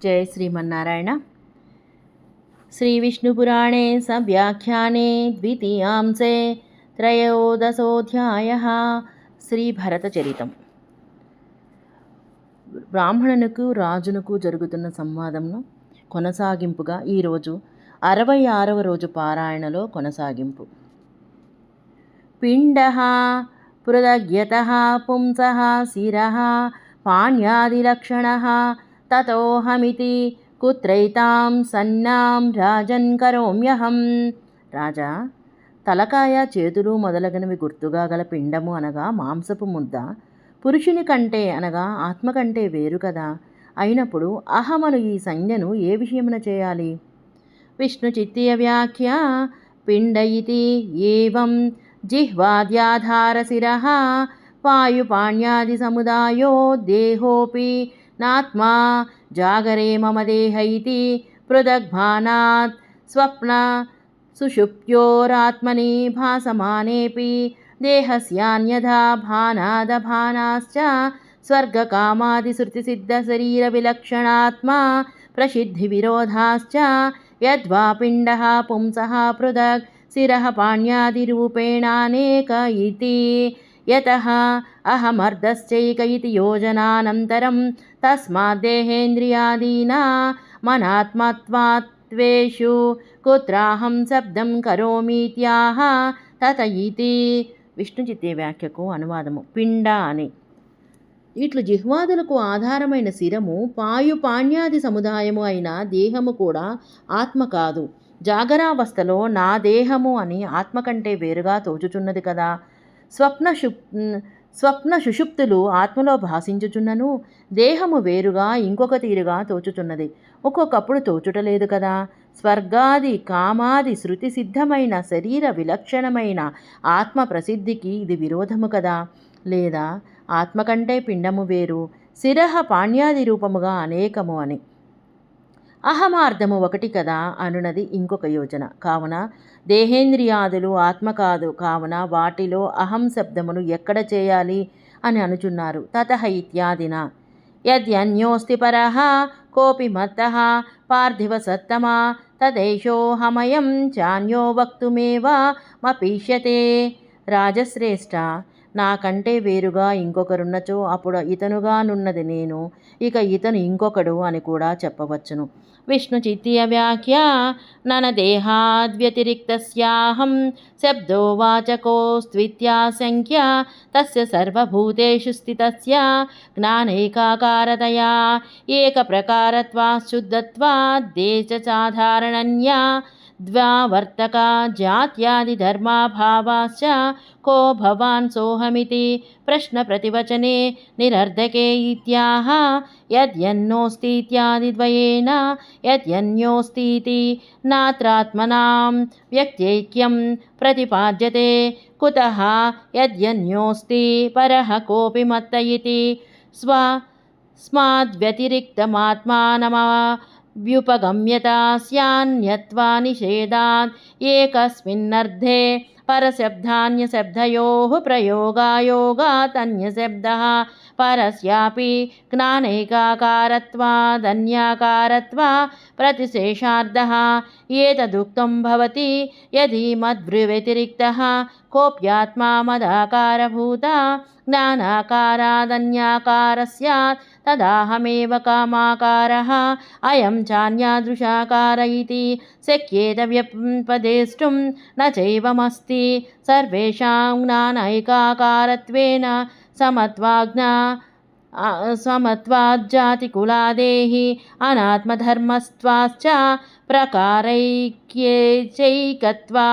जय श्रीमन्नारायण। श्रीविष्णुपुराणे सव्याख्याने द्वितीयांसे त्रयोदशोऽध्यायः శ్రీభరతచరితం। బ్రాహ్మణునికి రాజునకు జరుగుతున్న సంవాదంను కొనసాగింపుగా ఈరోజు 66వ రోజు పారాయణలో కొనసాగింపు. పిండః పృథగ్యతః పుంసః శిరః పాణ్యాదిలక్షణః తతోహమితి కుత్రైతాం సన్నాం రాజన్ కరోమ్యహం. రాజా, తలకాయ, చేతులు మొదలగునవి గుర్తుగా గల పిండము అనగా మాంసపు ముద్ద పురుషుని కంటే అనగా ఆత్మ కంటే వేరు కదా. అయినప్పుడు అహమను ఈ సంజ్ఞను ఏ విషయమున చేయాలి? విష్ణు చిత్తీయ వ్యాఖ్య. పిండ ఇతి ఏవం జిహ్వాద్యాధారశిరః వాయుపాణ్యాది సముదాయో దేహోపి నాత్మా జాగరే మమ దేహ ఇతి పృథగ్భానాత్ స్వప్న సుషుప్త్యోరాత్మని భాసమానేపి దేహస్యాన్యథా భానాదభానాశ్చ స్వర్గకామాదిశ్రుతిసిద్ధశరీరవిలక్షణాత్మా ప్రసిద్ధివిరోధాశ్చ యద్వా పిండః పుంసః పృథగ్ శిరః పాణ్యాదిరూపేణానేక ఇతి యతః అహమర్ధశ్చైక ఇతి యోజనానంతరం తస్మాద్దేహేంద్రియాదీనా మనాత్మత్వాత్వేషు కుత్రాహం శబ్దం కరోమీత్యాహ తత ఇతి. విష్ణు చిత్తే వ్యాఖ్యకు అనువాదము. పిండ అని ఇట్లు జిహ్వాదులకు ఆధారమైన శిరము, పాయుపాణ్యాది సముదాయము అయిన దేహము కూడా ఆత్మ కాదు. జాగరావస్థలో నా దేహము అని ఆత్మ కంటే వేరుగా తోచుచున్నది కదా. స్వప్న సుషుప్తులు ఆత్మలో భాషించుచున్నను దేహము వేరుగా ఇంకొక తీరుగా తోచుచున్నది. ఒక్కొక్కప్పుడు తోచుటలేదు కదా. స్వర్గాది కామాది శృతి సిద్ధమైన శరీర విలక్షణమైన ఆత్మ ప్రసిద్ధికి ఇది విరోధము కదా. లేదా ఆత్మ కంటే పిండము వేరు, శిరః పాణ్యాది రూపముగా అనేకము అని. అహమార్థము ఒకటి కదా అనున్నది ఇంకొక యోజన. కావున దేహేంద్రియాదులు ఆత్మ కాదు, కావున వాటిలో అహం శబ్దమును ఎక్కడ చేయాలి అని అనుచున్నారు. తతః ఇత్యాదిన యద్యన్యోస్తి పరః కోపి మత్తః పార్థివ సత్తమా తదేషోహమయం చాన్యో వక్తుమేవ మపీష్యతే. రాజశ్రేష్ఠ, నాకంటే వేరుగా ఇంకొకరున్నచో అప్పుడు ఇతనుగానున్నది నేను, ఇక ఇతను ఇంకొకడు అని కూడా చెప్పవచ్చును. విష్ణు చిత్తీయ వ్యాఖ్య. నన దేహాద్వ్యతిరిక్తస్యాహం శబ్దో వాచకోస్త్విత్యాశంక్య తస్య సర్వభూతేషు స్థితస్య జ్ఞానైకాకారతయా ఏకప్రకారత్వాశుద్ధత్వాద్ దేశసాధారణన్యా ద్వావర్తక జాత్యాదిధర్మాభావాశ్చ కో భవాన్ సోహమితి ప్రశ్న ప్రతివచనే నిరర్ధకే ఇత్యాహ. యద్యన్నోస్तीत्यादिద్వయేన యద్యన్యోస్तीति నాత్రాత్మనాం వ్యక్తైక్యం ప్రతిపాద్యతే. కుతః యద్యన్యోస్తి పరః కోపి మత్త ఇతి స్మాద్వ్యతిరిక్తమాత్మానమవ్యుపగమ్యత స్యాన్యత్వా నిషేధాత్ ఏకస్మిన్నర్థే పరశబ్దాన్యశబ్దయోః ప్రయోగాయోగాతన్యశబ్దః పరస్యాపి జ్ఞానైకాకారత్వాదన్యాకారత్వా ప్రతిశేషార్థః ఏతదుక్తం భవతి. యది మద్వ్యతిరిక్తః కోప్యాత్మా మదాకారభూత జ్ఞానాకారాదన్యాకార స్యాత్ తదాహమేవ కామాకారః అయం చాన్యాదృశాకార ఇతి శక్యేత వ్యపదేష్టుం న చైవమస్తి. సర్వేషాం జ్ఞానైకాకారత్వేన సమత్వాజ్జాతికులాదేహి అనాత్మధర్మస్త్వాశ్చ ప్రకారైక్యేచైకత్వా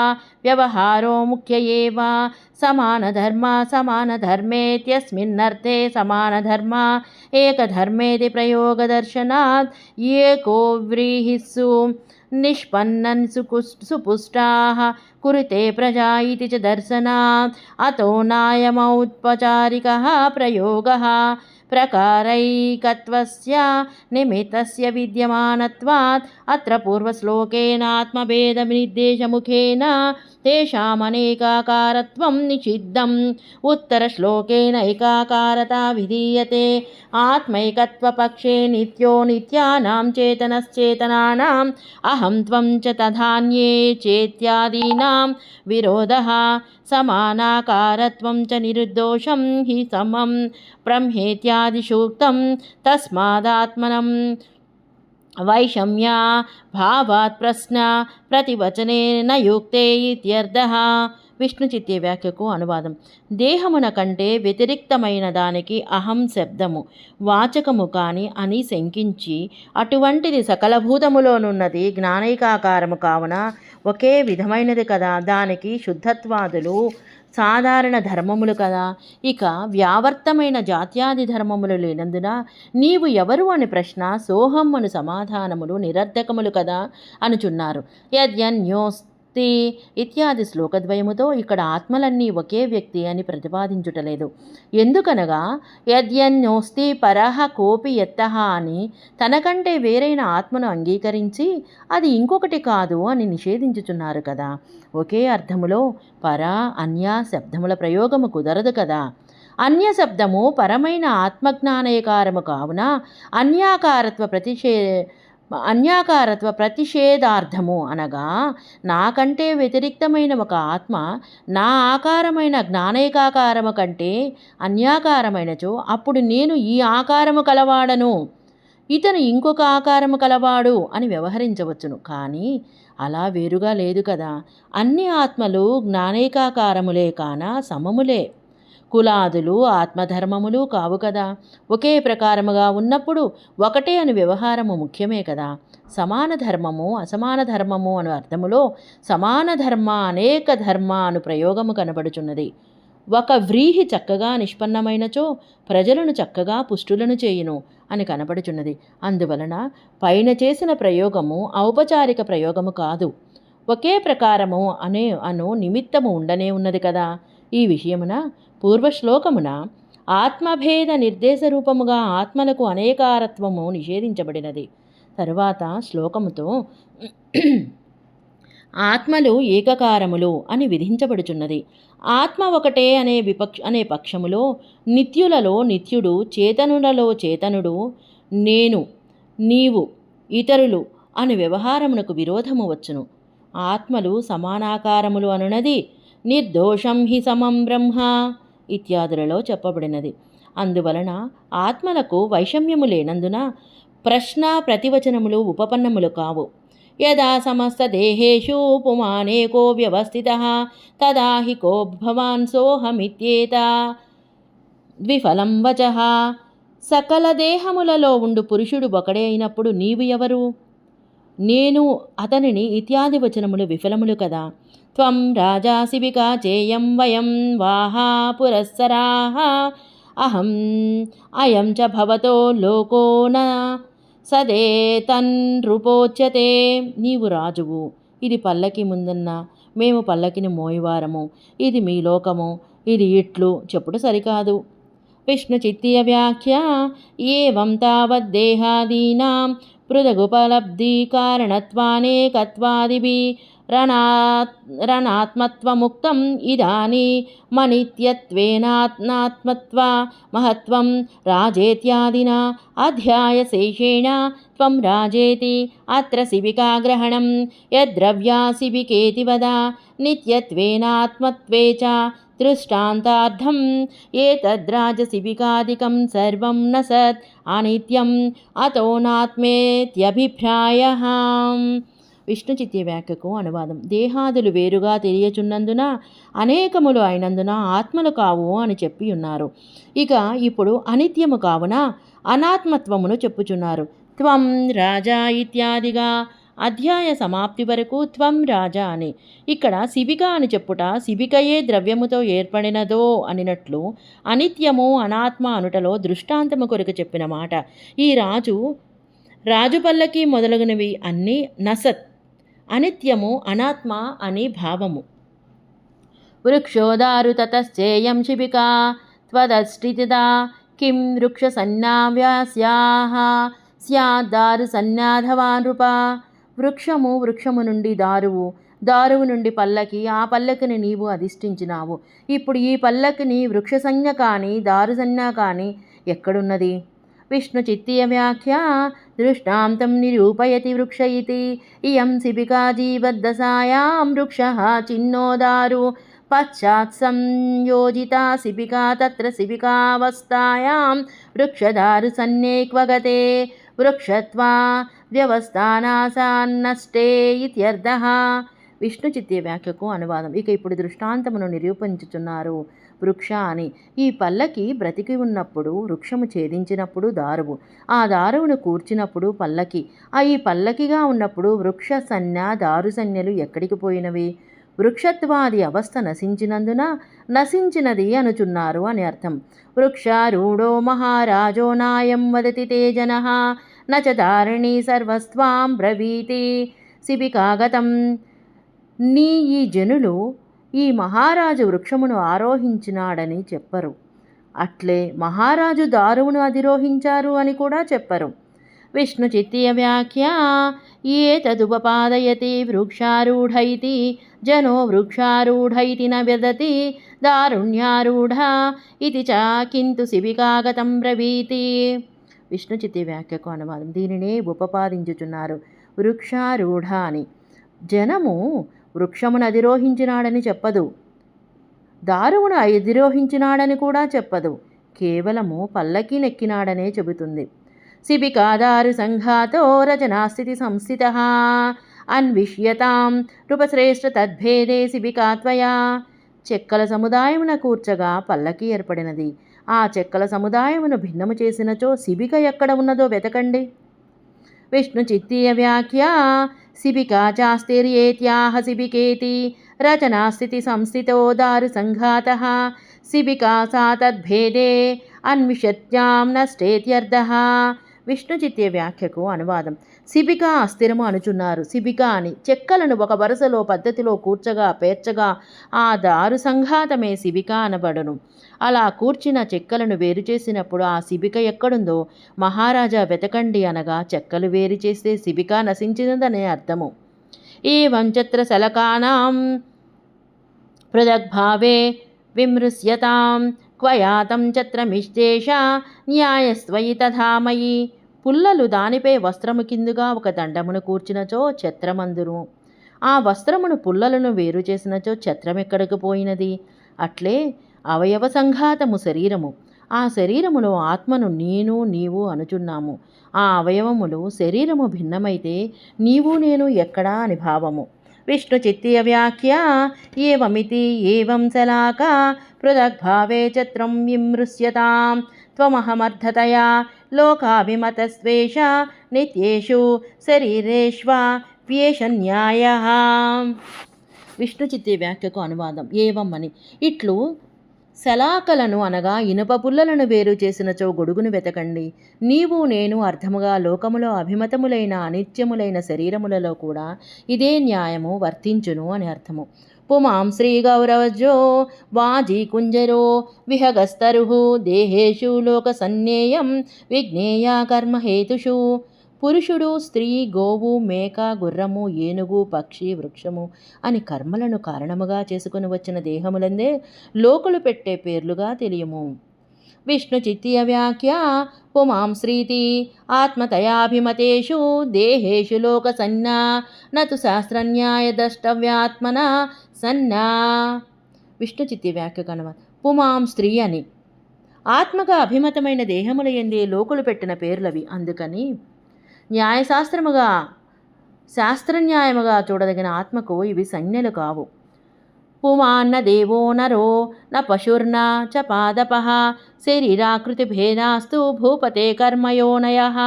వ్యవహారో ముఖ్య ఏవ. సమానధర్మ సమానధర్మేత్యస్మిన్నర్థే సమానధర్మ ఏకధర్మేతి ప్రయోగదర్శనాత్ ఏకో వ్రీహిస్సు నిష్పన్నన్ సుపుష్టాః కురుతే ప్రజా ఇతి చ దర్శనాత్ అతో నాయమౌపచారికః ప్రయోగः ప్రకారైకత్వస్య నిమిత్తస్య విద్యమానత్వాత్ అత్ర పూర్వశ్లోకేనాత్మభేదనిర్దేశముఖేన తేషామనేకాకారత్వం నిషిద్ధం ఉత్తరశ్లోకేన ఏకాకారతా విధీయతే ఆత్మైకత్వపక్షే నిత్యో నిత్యానాం చేతనశ్చేతనానాం అహం త్వం చ తథాన్యే చేత్యాదీనాం విరోధః సమానాకారత్వం చ నిర్దోషం హి సమం బ్రహ్మేత్యాదిసూక్తం తస్మాదాత్మనం వైషమ్యా భావాత్ ప్రశ్న ప్రతివచనేన యుక్తే ఇత్యర్థః. విష్ణు చిత్య వ్యాఖ్యకు అనువాదం. దేహమున కంటే వ్యతిరిక్తమైన దానికి అహం శబ్దము వాచకము కాని అని శంకించి అటువంటిది సకలభూతములోనున్నది జ్ఞానైకాకారము కావున ఒకే విధమైనది కదా, దానికి శుద్ధత్వాదులు సాధారణ ధర్మములు కదా, ఇక వ్యావర్తమైన జాత్యాది ధర్మములు లేనందున నీవు ఎవరు అని ప్రశ్న, సోహం అను సమాధానములు నిరర్ధకములు కదా అనుచున్నారు. యద్యన్యోస్తి ఇత్యాది శ్లోకద్వయముతో ఇక్కడ ఆత్మలన్నీ ఒకే వ్యక్తి అని ప్రతిపాదించుటలేదు. ఎందుకనగా యద్యన్యోస్తి పరహ కోపి యత్తః అని తనకంటే వేరైన ఆత్మను అంగీకరించి అది ఇంకొకటి కాదు అని నిషేధించుచున్నారు కదా. ఒకే అర్థములో పర అన్య శబ్దముల ప్రయోగము కుదరదు కదా. అన్య శబ్దము పరమైన ఆత్మజ్ఞానయకారము కావున అన్యాకారత్వ ప్రతిషేధార్థము అనగా నాకంటే వ్యతిరిక్తమైన ఒక ఆత్మ నా ఆకారమైన జ్ఞానైకాకారము కంటే అన్యాకారమైనచో అప్పుడు నేను ఈ ఆకారము కలవాడను, ఇతను ఇంకొక ఆకారము కలవాడు అని వ్యవహరించవచ్చును. కానీ అలా వేరుగా లేదు కదా. అన్ని ఆత్మలు జ్ఞానైకాకారములే కాన సమములే. కులాదులు ఆత్మధర్మములు కావు కదా. ఒకే ప్రకారముగా ఉన్నప్పుడు ఒకటే అను వ్యవహారము ముఖ్యమే కదా. సమాన ధర్మము అసమాన ధర్మము అను అర్థములో సమాన ధర్మ అనేక ధర్మ అను ప్రయోగము కనబడుచున్నది. ఒక వ్రీహి చక్కగా నిష్పన్నమైనచో ప్రజలను చక్కగా పుష్టులను చేయును అని కనపడుచున్నది. అందువలన పైన చేసిన ప్రయోగము ఔపచారిక ప్రయోగము కాదు, ఒకే ప్రకారము అను నిమిత్తము ఉండనే ఉన్నది కదా. ఈ విషయమున పూర్వశ్లోకమున ఆత్మభేద నిర్దేశ రూపముగా ఆత్మలకు అనేకారత్వము నిషేధించబడినది. తరువాత శ్లోకముతో ఆత్మలు ఏకకారములు అని విధించబడుచున్నది. ఆత్మ ఒకటే అనే పక్షములో నిత్యులలో నిత్యుడు, చేతనులలో చేతనుడు, నేను, నీవు, ఇతరులు అను వ్యవహారమునకు విరోధము వచ్చును. ఆత్మలు సమానాకారములు అనునది నిర్దోషం హి సమం బ్రహ్మ ఇత్యాదులలో చెప్పబడినది. అందువలన ఆత్మలకు వైషమ్యము లేనందున ప్రశ్న ప్రతివచనములు ఉపపన్నములు కావు. యదా సమస్త దేహేషు పుమానేకో వ్యవస్థితః తదా హి కో భవాన్ సోహమిత్యేత ద్విఫలం వచః. సకల దేహములలో ఉండు పురుషుడు ఒకడే అయినప్పుడు నీవు ఎవరు, నేను, అతనిని ఇత్యాది వచనములు విఫలములు కదా. త్వం రాజా శిబికా చేయం వయం వాహా పురస్సరాః అహం అయం చ భవతో లోకో న సదేతన్రుపోచ్యతే. నీవు రాజువు, ఇది పల్లకి ముందున్న మేము పల్లకిని మోయివారము, ఇది మీ లోకము, ఇది ఇట్లు చెప్పుడు సరికాదు. విష్ణు చిత్తీయ వ్యాఖ్య. ఏవం తావద్దేహాదీనాం పృథగుపలబ్ధి కారణత్వానేకత్వాదిభిః రణాత్మత్వముక్తం ఇదానీ మనిత్యత్వేనాత్మత్వ మహత్వం రాజేత్యాదినా అధ్యాయశేషేణ త్వం రాజేతి అత్ర శిబికాగ్రహణం యద్ద్రవ్యా శిబికేతి వద నిత్యత్వేనాత్మత్వే చ దృష్టాంతార్థం ఏతద్రాజశిబికాదికం సర్వం న సత్ అనిత్యం అతో నాత్మేత్యభిప్రాయః. విష్ణు చిత్య వ్యాఖ్యకు అనువాదం. దేహాదులు వేరుగా తెలియచున్నందున అనేకములు అయినందున ఆత్మలు కావు అని చెప్పి ఉన్నారు. ఇక ఇప్పుడు అనిత్యము కావున అనాత్మత్వమును చెప్పుచున్నారు. త్వం రాజా ఇత్యాదిగా అధ్యాయ సమాప్తి వరకు త్వం రాజా అని. ఇక్కడ శిబిక అని చెప్పుట శిబికయే ద్రవ్యముతో ఏర్పడినదో అనినట్లు అనిత్యము అనాత్మ అనుటలో దృష్టాంతము కొరకు చెప్పిన మాట. ఈ రాజు పల్లకి మొదలగునవి అన్నీ నసత్ అనిత్యము, అనాత్మ అని భావము. వృక్షోదారు తతశ్చేయం శిబికా త్వదష్టితిదా కిం వృక్షసన్నావ్యాస్యాః స్యాద్దారు సన్నాధవా నృప. వృక్షము నుండి దారువు, దారువు నుండి పల్లకి, ఆ పల్లకిని నీవు అధిష్ఠించినావు. ఇప్పుడు ఈ పల్లకిని వృక్షసంజ్ఞ కానీ దారుసంజ్ఞ కానీ ఎక్కడున్నది? విష్ణుచిత్తీయ వ్యాఖ్యా దృష్టాంతం నిరూపయతి వృక్ష ఇతి. ఇయం శిబికా జీవద్దశాయాం వృక్షః చిన్నోదారు పశ్చాత్ సంయోజితా శిబికా తత్ర శిబికావస్థాయాం వృక్షదారు సన్నేక్వగతే వృక్షత్వా వ్యవస్థానాసాన్నష్టే ఇత్యర్థః. విష్ణుచిత్తీయ వ్యాఖ్యకు అనువాదం. ఇక ఇప్పుడు దృష్టాంతమును నిరూపించుచున్నారు వృక్ష అని. ఈ పల్లకి బ్రతికి ఉన్నప్పుడు, వృక్షము ఛేదించినప్పుడు దారువు, ఆ దారువును కూర్చినప్పుడు పల్లకి, ఈ పల్లకిగా ఉన్నప్పుడు వృక్ష సన్య దారు సన్యలు ఎక్కడికి పోయినవి? వృక్షత్వాది అవస్థ నశించినందున నశించినది అనుచున్నారు అని అర్థం. వృక్షారూఢో మహారాజో నాయం వదతి తే జనః నచ ధారిణీ సర్వస్వాం బ్రవీతి శిబికాగతం. నీ ఈ జనులు ఈ మహారాజు వృక్షమును ఆరోహించినాడని చెప్పరు, అట్లే మహారాజు దారువును అధిరోహించారు అని కూడా చెప్పరు. విష్ణుచిత్తీయ వ్యాఖ్యా ఏతదుపపాదయతి వృక్షారూఢ ఇతి జనో వృక్షారూఢ ఇతి న వదతి దారుణ్యారూఢ ఇతి చ కింతు శిబికాగతం బ్రవీతి. విష్ణుచిత్తీయ వ్యాఖ్యకు అనువాదం. దీనినే ఉపపాదించుచున్నారు వృక్షారూఢ అని. జనము వృక్షమును అధిరోహించినాడని చెప్పదు, దారువును అధిరోహించినాడని కూడా చెప్పదు, కేవలము పల్లకి నెక్కినాడనే చెబుతుంది. శిబికాదారు సంఘాతో రచనాస్థితి సంస్థితః అన్విష్యతాం నృపశ్రేష్ఠ తద్భేదే శిబికాత్వయా. చెక్కల సముదాయమున కూర్చగా పల్లకి ఏర్పడినది. ఆ చెక్కల సముదాయమును భిన్నము చేసినచో శిబిక ఎక్కడ ఉన్నదో వెతకండి. విష్ణుచిత్తీయ వ్యాఖ్యా శిబికా చాస్తిర్యేత్యాహ శిబికేతి రచనాస్థితి సంస్థితో దారు సంఘాతః శిబికా సా తద్భేదే అన్విషత్యాం నష్టేత్యర్థః. విష్ణుచిత్తీయ వ్యాఖ్యకు అనువాదం. శిబిక అస్థిరము అనుచున్నారు. శిబిక అని చెక్కలను ఒక వరుసలో పద్ధతిలో కూర్చగా పేర్చగా ఆ దారు సంఘాతమే శిబిక అనబడును. అలా కూర్చిన చెక్కలను వేరు చేసినప్పుడు ఆ శిబిక ఎక్కడుందో మహారాజా వెతకండి అనగా చెక్కలు వేరు చేస్తే శిబిక నశించినదనే అర్థము. ఏవం చత్ర శలకానాం పృథగ్భావే విమృశ్యతాం క్వయాతం చత్రమిశ్చేష న్యాయస్త్వయి తథామయి. పుల్లలు దానిపై వస్త్రము కిందుగా ఒక దండమును కూర్చినచో ఛత్రమందును, ఆ వస్త్రమును పుల్లలను వేరు చేసినచో ఛత్రమెక్కడికి పోయినది? అట్లే అవయవ సంఘాతము శరీరము, ఆ శరీరములో ఆత్మను నేను నీవు అనుచున్నాము. ఆ అవయవములు శరీరము భిన్నమైతే నీవు నేను ఎక్కడా అని భావము. విష్ణుచిత్తీయ వ్యాఖ్యా ఏవమితి ఏవం శలాకా పృథగ్భావే చత్రం విమృశ్యతాం త్వమహమర్థతయా లోకాభిమతస్వేష నిత్యేషు శరీరేష్వా వ్యేష న్యాయః. విష్ణుచిత్తీయ వ్యాఖ్యకు అనువాదం. ఏవం అని ఇట్లు శలాకలను అనగా ఇనుప పుల్లలను వేరు చేసినచో గొడుగును వెతకండి. నీవు నేను అర్థముగా లోకములో అభిమతములైన అనిత్యములైన శరీరములలో కూడా ఇదే న్యాయము వర్తించును అని అర్థము. పుమాం శ్రీ గౌరవజో వాజీ కుంజరో విహగస్తరు దేహేషు లోక సన్నేయం విజ్ఞేయ కర్మహేతుషు. పురుషుడు, స్త్రీ, గోవు, మేక, గుర్రము, ఏనుగు, పక్షి, వృక్షము అని కర్మలను కారణముగా చేసుకుని వచ్చిన దేహములందే లోకులు పెట్టే పేర్లుగా తెలియము. విష్ణుచిత్తీయ వ్యాఖ్యా పుమాం శ్రీతి ఆత్మతయాభిమతేషు దేహేషు లోక సన్నా నతు శాస్త్రన్యాయ ద్రష్టవ్యాత్మన సన్నా. విష్ణుచిత్తీయ వ్యాఖ్య కనుమ. పుమాం స్త్రీ అని ఆత్మగా అభిమతమైన దేహముల యందే లోకులు పెట్టిన పేర్లవి. అందుకని న్యాయశాస్త్రముగా శాస్త్రన్యాయముగా చూడదగిన ఆత్మకు ఇవి సంజ్ఞలు కావు. పుమాన్న దేవో నరో న పశుర్న చ పాదపః శరీరాకృతి భేదాస్తు భూపతే కర్మయోనయః.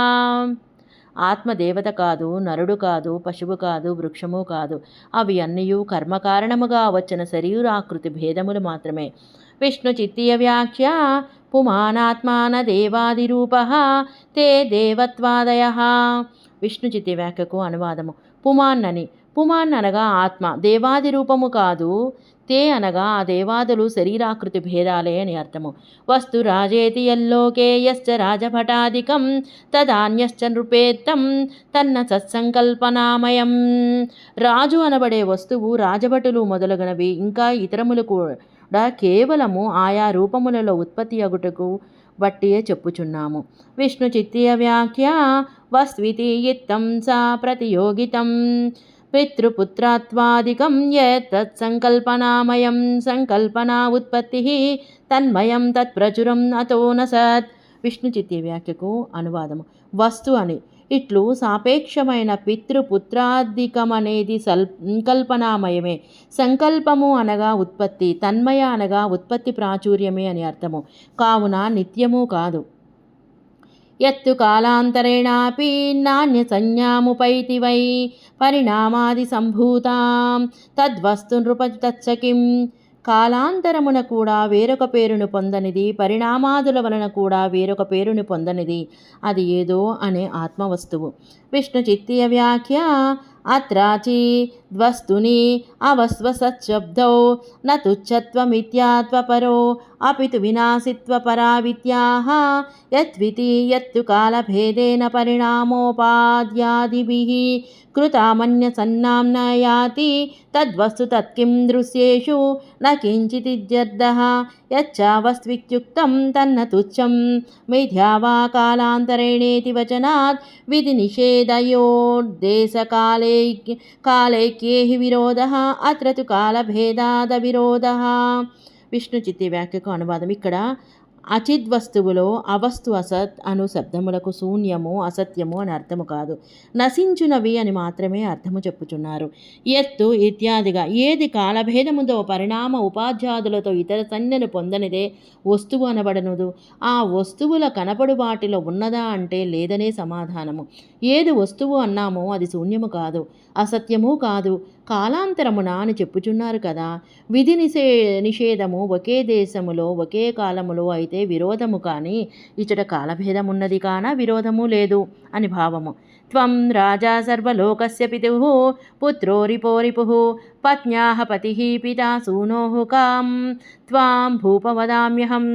ఆత్మదేవత కాదు, నరుడు కాదు, పశువు కాదు, వృక్షము కాదు. అవి అన్నయూ కర్మకారణముగా వచ్చిన శరీరాకృతి భేదములు మాత్రమే. విష్ణుచిత్తీయ వ్యాఖ్యా పుమానాత్మాన దేవాదిరూపః తే దేవత్వాదయః. విష్ణుచిత్తీయ వ్యాఖ్యకు అనువాదము. పుమాన్నని పుమాన్ అనగా ఆత్మ, దేవాది రూపము కాదు. తే అనగా ఆ దేవాదులు శరీరాకృతి భేదాలే అని అర్థము. వస్తు రాజేతి యల్లోకే యశ్చ రాజభటాదికం తదాన్యశ్చ నృపేత్తం తన్న సత్సంకల్పనామయం. రాజు అనబడే వస్తువు, రాజభటులు మొదలగునవి ఇంకా ఇతరములు కూడా కేవలము ఆయా రూపములలో ఉత్పత్తి అగుటకు బట్టియే చెప్పుచున్నాము. విష్ణు చిత్తీయ వ్యాఖ్య వస్వితి ఇత్తం సా ప్రతియోగితం పితృపుత్రాత్వాదికం యత్సంకల్పనామయం సంకల్పనా ఉత్పత్తి తన్మయం తత్ప్రచురం అతో న సత్. విష్ణు చిత్తీయ వ్యాఖ్యకు అనువాదము. వస్తు అని ఇట్లు సాపేక్షమైన పితృపుత్రాధికమనేది సంకల్పనామయమే. సంకల్పము అనగా ఉత్పత్తి, తన్మయ అనగా ఉత్పత్తి ప్రాచుర్యమే అని అర్థము. కావున నిత్యము కాదు. యత్తు కాలాంతరేణాపి నాణ్య సంజ్ఞాముపైతి వై పరిణామాది సంభూతాం తద్వస్తు నృప తత్సకిం. కాలాంతరమున కూడా వేరొక పేరును పొందనిది, పరిణామాదుల వలన కూడా వేరొక పేరును పొందనిది అది ఏదో అనే ఆత్మవస్తువు. విష్ణు చిత్తీయ వ్యాఖ్య అత్రాచి ద్వస్తుని అవస్వసశబ్దౌ న తుచ్చత్వమిత్యాత్వపరో అపితు వినాశిత్వపరా విద్యాః యత్వితి యత్తు కాలభేదేన పరిణామోపాద్యాదిభిః కృతామన్య సన్నాంన యాతి తద్వస్తు తత్కిం దృశ్యేషు న కించిదిత్యర్థః యచ్చావస్విత్యుక్తం తన్న తుచ్చం మిథ్యా వా కాలాంతరేణేతి వచనాత్ విధి నిషేధయోర్దేశకాలైక్యే హి విరోధః అత్ర తు కాలభేదాద విరోధః. విష్ణు చిత్తీయ వ్యాఖ్యకు అనువాదం. ఇక్కడ అచిద్వస్తువులో అవస్తు అసత్ అను శబ్దములకు శూన్యము, అసత్యము అని అర్థము కాదు, నశించునవి అని మాత్రమే అర్థము చెప్పుచున్నారు. ఎత్తు ఇత్యాదిగా ఏది కాలభేదముతో పరిణామ ఉపాధ్యాదులతో ఇతర సంజ్ఞను పొందనిదే వస్తువు అనబడనుదు. ఆ వస్తువుల కనపడు వాటిలో ఉన్నదా అంటే లేదనే సమాధానము. ఏది వస్తువు అన్నామో అది శూన్యము కాదు, అసత్యము కాదు, కాలాంతరమున అని చెప్పుచున్నారు కదా. విధి నిషేధము ఒకే దేశములో ఒకే కాలములో అయితే విరోధము కానీ ఇచ్చట కాలభేదమున్నది కాన విరోధము లేదు అని భావము. త్వం రాజా సర్వలోకస్య పితుః పుత్రో రిపోరిపుః పత్న్యాః పతిః పితా సూనోః కాం త్వాం భూపవదామ్యహం.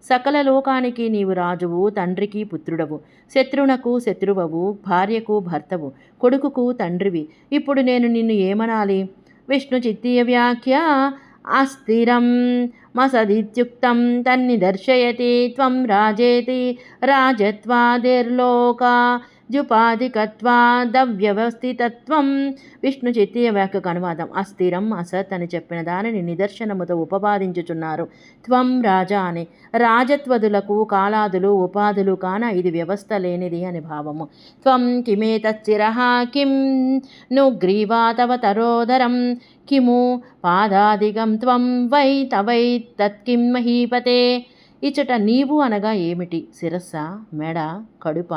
సకల లోకానికి నీవు రాజువు, తండ్రికి పుత్రుడవు, శత్రునకు శత్రువవు, భార్యకు భర్తవు, కొడుకుకు తండ్రివి. ఇప్పుడు నేను నిన్ను ఏమనాలి? విష్ణు చిత్తీయ వ్యాఖ్య అస్థిరం మసదిత్యుక్తం తన్నిదర్శయతి త్వం రాజేతి రాజత్వాదిర్లోకా జుపాధికత్వాదవ్యవస్థితత్వం. విష్ణు చిత్తీయ వ్యాఖ్యకు అనువాదం. అస్థిరం అసత్ అని చెప్పిన దానిని నిదర్శనముతో ఉపపాదించుచున్నారు. త్వం రాజా అని రాజత్వదులకు కాలాదులు ఉపాధులు కాన ఇది వ్యవస్థ లేనిది అని భావము. త్వం కిమేతచ్చిరః కిం ను గ్రీవా తవ తరోదరం కిము పాదాదిగం త్వం వై తవై తత్కిం మహీపతే. ఇచ్చట నీవు అనగా ఏమిటి? శిరస్స, మెడ, కడుప,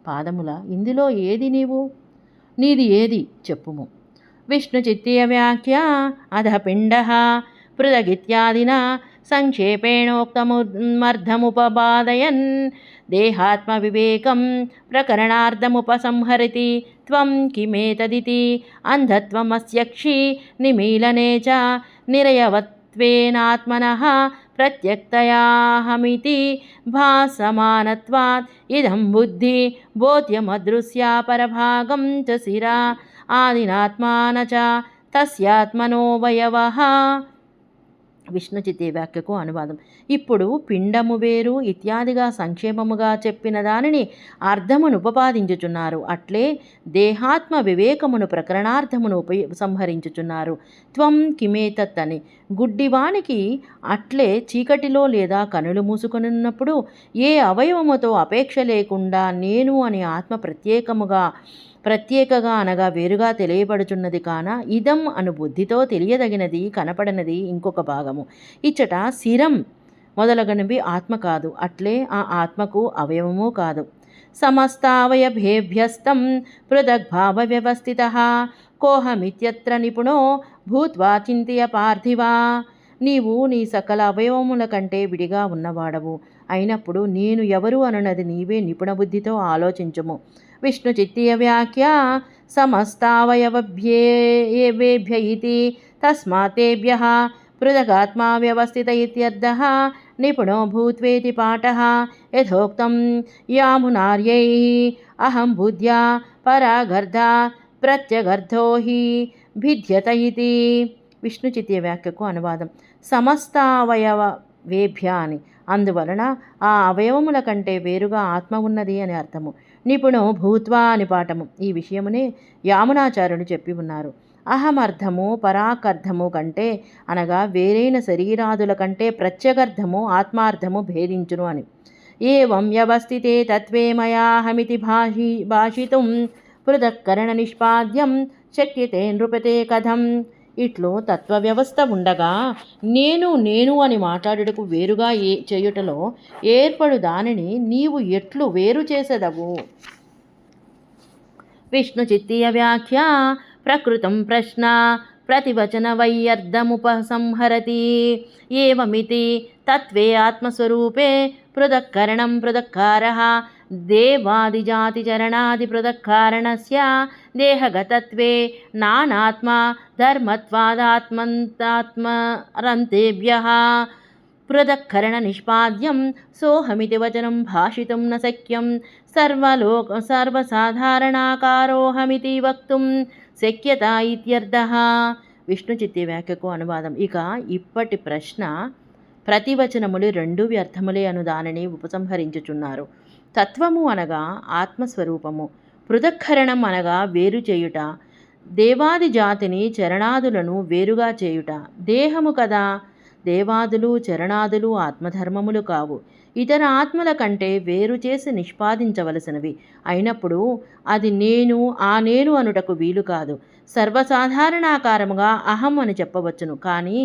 పాదముల? ఇందులో ఏది నీవు? నీది ఏది చెప్పుము. విష్ణు చిత్తీయ వ్యాఖ్య అధ పిండః పృథగిత్యాదిన సంక్షేపేణోక్తమర్థముపపాదయన్ దేహాత్మ వివేకం ప్రకరణార్థముపసంహరతి. త్వం కిమేతదితి అంధత్వమస్యక్షి నిమీలనే చ నిరయవత్వేనాత్మనః ప్రత్యక్తయాహమితి భాసమానత్వాత్ ఇదం బుద్ధి బోధ్యమదృశ్యా పరభాగం చ శిరా ఆదినాత్మాన చ తస్యాత్మనోవయవః. విష్ణు చిత్తీయ వ్యాఖ్యకు అనువాదం. ఇప్పుడు పిండము వేరు ఇత్యాదిగా సంక్షేమముగా చెప్పిన దానిని అర్థమును ఉపపాదించుచున్నారు. అట్లే దేహాత్మ వివేకమును ప్రకరణార్థమును ఉపసంహరించుచున్నారు. త్వం కిమేతత్ అని గుడ్డివానికి అట్లే చీకటిలో లేదా కనులు మూసుకొనున్నప్పుడు ఏ అవయవముతో అపేక్ష లేకుండా నేను అని ఆత్మ ప్రత్యేకగా అనగా వేరుగా తెలియబడుచున్నది కాన ఇదం అను బుద్ధితో తెలియదగినది కనపడనది ఇంకొక భాగము. ఇచ్చట శిరం మొదలగునవి ఆత్మ కాదు, అట్లే ఆ ఆత్మకు అవయవము కాదు. సమస్తావయభేభ్యస్తం పృథగ్భావ వ్యవస్థితః కోహమిత్యత్ర నిపుణో భూత్వా చింతయ పార్థివా. నీవు నీ సకల అవయవముల కంటే విడిగా ఉన్నవాడవు అయినప్పుడు నేను ఎవరు అనున్నది నీవే నిపుణ బుద్ధితో ఆలోచించుము. విష్ణు చిత్తీయ వ్యాఖ్య సమస్తావయవేభ్య ఇతి తస్మాత్ తేభ్యః పృథగాత్మా వ్యవస్థిత ఇత్యర్థః నిపుణో భూత్వేతి పాఠః యథోక్తం యామునార్యైః అహం బుద్ధ్యా పరాగర్ధ ప్రత్యగర్ధో హి భిద్యత ఇతి. విష్ణు చిత్య వ్యాఖ్యకు అనువాదం. సమస్తావయవ వేభ్య అని, అందువలన ఆ అవయవముల కంటే వేరుగా ఆత్మ ఉన్నది అని అర్థము. నిపుణో భూత్వా అని పాఠము. ఈ విషయమునే యామునాచార్యుడు చెప్పి ఉన్నారు. అహమర్థము పరాకర్థము కంటే అనగా వేరైన శరీరాదుల కంటే ప్రత్యగర్థము ఆత్మార్థము భేదించును అని. ఏవం వ్యవస్థితే తత్వే మయాహమితి భాషితుం పృథక్కరణ నిష్పాద్యం శక్యతే నృపతే కథం. ఇట్లు తత్వ వ్యవస్థ ఉండగా నేను నేను అని మాట్లాడుటకు వేరుగా చేయుటలో ఏర్పడు దానిని నీవు ఎట్లు వేరు చేసెదవు. విష్ణు చిత్తీయ వ్యాఖ్య. ప్రకృతం ప్రశ్న ప్రతివచన వైయర్థముపసంహరతి. ఏవమితి తత్వే ఆత్మస్వరూపే పృథక్కరణం పృథక్కారః దేవాదిజాతిచరణాది పృథక్కారణస్య దేహగతత్వే నానాత్మ ధర్మత్వాదాత్మంతాత్మరంతేభ్యః పృథక్కరణ నిష్పాద్యం సోహమితి వచనం భాషితుం న శక్యం సర్వసాధారణాకారోహమితి వక్తుం శక్యత ఇత్యర్థః. విష్ణు చిత్తి వ్యాఖ్యకు అనువాదం. ఇక ఇప్పటి ప్రశ్న ప్రతివచనములు రెండు వ్యర్థములే అను దానిని ఉపసంహరించుచున్నారు. తత్వము అనగా ఆత్మస్వరూపము, పృథక్కరణం అనగా వేరు చేయుట, దేవాది జాతిని చరణాదులను వేరుగా చేయుట. దేహము కదా, దేవాదులు చరణాదులు ఆత్మధర్మములు కావు, ఇతర ఆత్మల కంటే వేరు చేసి నిష్పాదించవలసినవి అయినప్పుడు అది నేను ఆ నేను అనుటకు వీలు కాదు. సర్వసాధారణాకారముగా అహం అని చెప్పవచ్చును, కానీ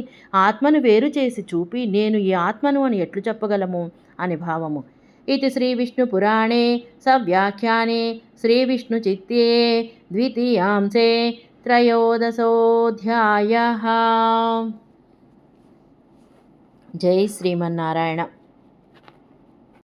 ఆత్మను వేరు చేసి చూపి నేను ఈ ఆత్మను అని ఎట్లు చెప్పగలము అని భావము. ఇది శ్రీ విష్ణు పురాణే సవ్యాఖ్యానే శ్రీ విష్ణు చిత్తే ద్వితీయాంశే త్రయోదశోऽధ్యాయః. జై శ్రీమన్నారాయణ.